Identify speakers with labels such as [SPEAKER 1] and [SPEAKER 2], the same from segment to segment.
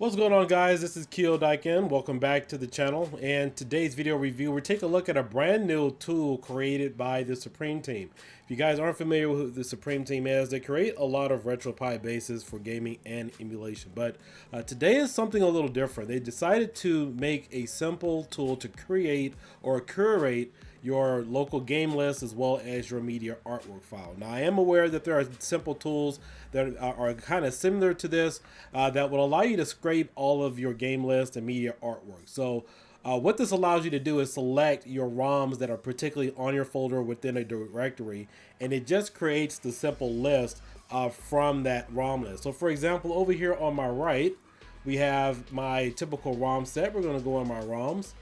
[SPEAKER 1] What's going on, guys? This is Kiodiekin. Welcome back to the channel. And today's video review, we're taking a look at a brand new tool created by the SupremeTeam. If you guys aren't familiar with who the SupremeTeam is, they create a lot of RetroPie bases for gaming and emulation. But today is something a little different. They decided to make a simple tool to create or curate your local game list as well as your media artwork file. Now, I am aware that there are simple tools that are kind of similar to this that will allow you to scrape all of your game list and media artwork. So what this allows you to do is select your ROMs that are particularly on your folder within a directory, and it just creates the simple list from that ROM list. So for example, over here on my right, we have my typical ROM set. We're going to go on my ROMs.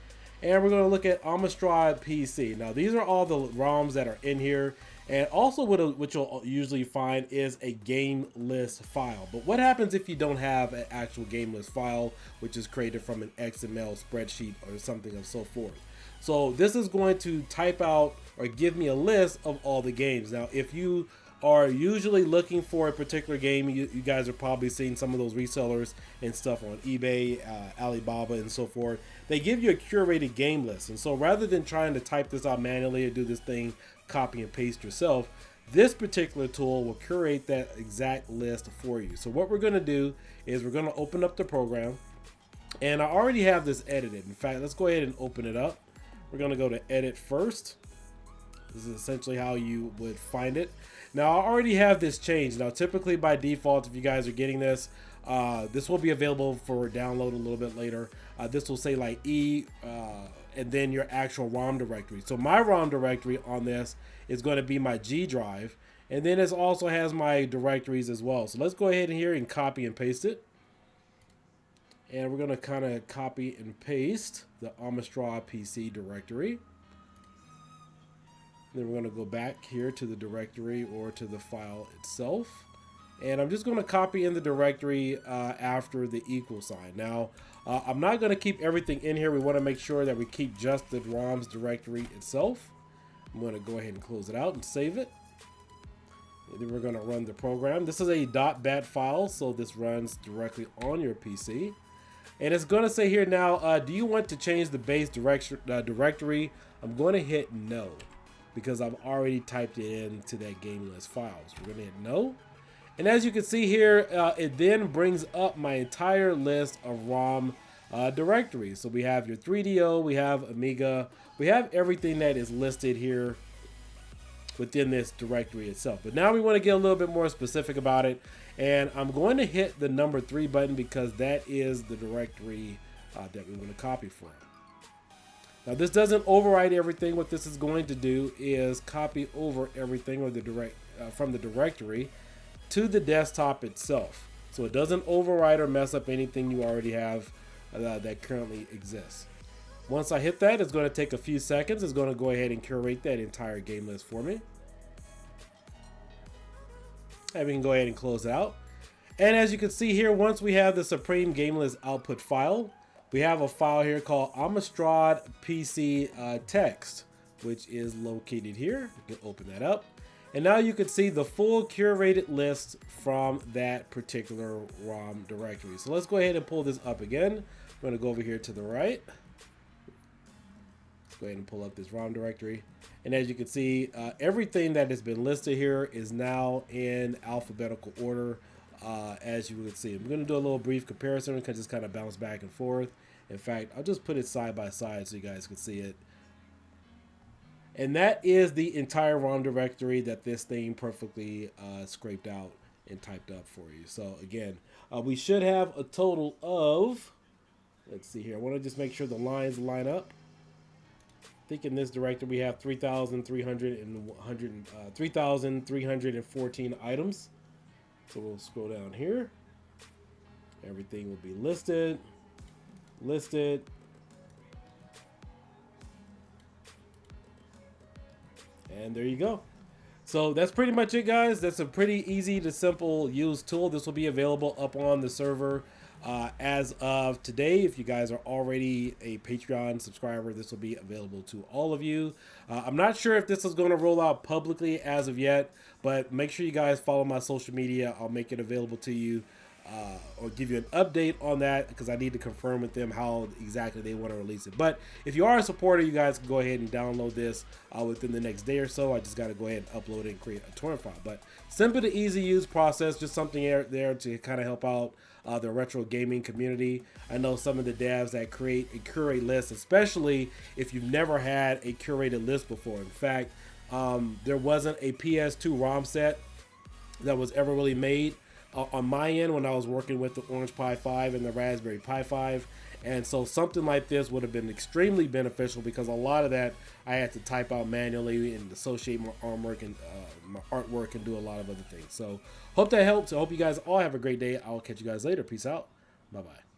[SPEAKER 1] And we're going to look at Amstrad PC. Now, these are all the ROMs that are in here. And also what you'll usually find is a game list file. But what happens if you don't have an actual game list file, which is created from an XML spreadsheet or something of so forth? So this is going to type out or give me a list of all the games. Now, if you are usually looking for a particular game, you guys are probably seeing some of those resellers and stuff on eBay, Alibaba, and so forth. They give you a curated game list. And so rather than trying to type this out manually or do this thing, copy and paste yourself, this particular tool will curate that exact list for you. So what we're going to do is we're going to open up the program. And I already have this edited. In fact, let's go ahead and open it up. We're going to go to edit first. This is essentially how you would find it. Now, I already have this changed. Now, typically by default, if you guys are getting this, this will be available for download a little bit later. This will say like and then your actual ROM directory. So my ROM directory on this is going to be my G drive. And then it also has my directories as well. So let's go ahead in here and copy and paste it. And we're going to kind of copy and paste the Amstrad PC directory. Then we're going to go back here to the directory or to the file itself. And I'm just going to copy in the directory after the equal sign. Now, I'm not going to keep everything in here. We want to make sure that we keep just the ROMs directory itself. I'm going to go ahead and close it out and save it. And then we're going to run the program. This is a .bat file, so this runs directly on your PC. And it's going to say here now, do you want to change the base directory? I'm going to hit no, because I've already typed it into that game list file. So we're gonna hit no. And as you can see here, it then brings up my entire list of ROM directories. So we have your 3DO, we have Amiga, we have everything that is listed here within this directory itself. But now we want to get a little bit more specific about it. And I'm going to hit the number 3 button because that is the directory that we want to copy from. Now, this doesn't overwrite everything. What this is going to do is copy over everything or from the directory to the desktop itself. So it doesn't overwrite or mess up anything you already have that currently exists. Once I hit that, it's going to take a few seconds. It's going to go ahead and curate that entire game list for me. And we can go ahead and close it out. And as you can see here, once we have the Supreme game list output file, we have a file here called Amstrad PC text, which is located here. You can open that up. And now you can see the full curated list from that particular ROM directory. So let's go ahead and pull this up again. I'm going to go over here to the right. Let's go ahead and pull up this ROM directory. And as you can see, everything that has been listed here is now in alphabetical order. As you can see, I'm going to do a little brief comparison. We can just kind of bounce back and forth. In fact, I'll just put it side by side so you guys can see it. And that is the entire ROM directory that this thing perfectly scraped out and typed up for you. So again, we should have a total of, let's see here. I want to just make sure the lines line up. I think in this directory we have 3,314 items. So we'll scroll down here. Everything will be listed. And there you go. So that's pretty much it, guys. That's a pretty easy to simple use tool. This will be available up on the server as of today. If you guys are already a Patreon subscriber, this will be available to all of you. I'm not sure if this is going to roll out publicly as of yet, but make sure you guys follow my social media. I'll make it available to you or give you an update on that, because I need to confirm with them how exactly they want to release it. But if you are a supporter, you guys can go ahead and download this within the next day or so. I just got to go ahead and upload it and create a torrent file. But simple to easy use process, just something there to kind of help out the retro gaming community. I know some of the devs that create a curate list, especially if you've never had a curated list before. In fact, there wasn't a PS2 ROM set that was ever really made on my end when I was working with the Orange Pi 5 and the Raspberry Pi 5. And so something like this would have been extremely beneficial, because a lot of that I had to type out manually and associate my artwork and my artwork and do a lot of other things. So hope that helps. I hope you guys all have a great day. I'll catch you guys later. Peace out. Bye-bye.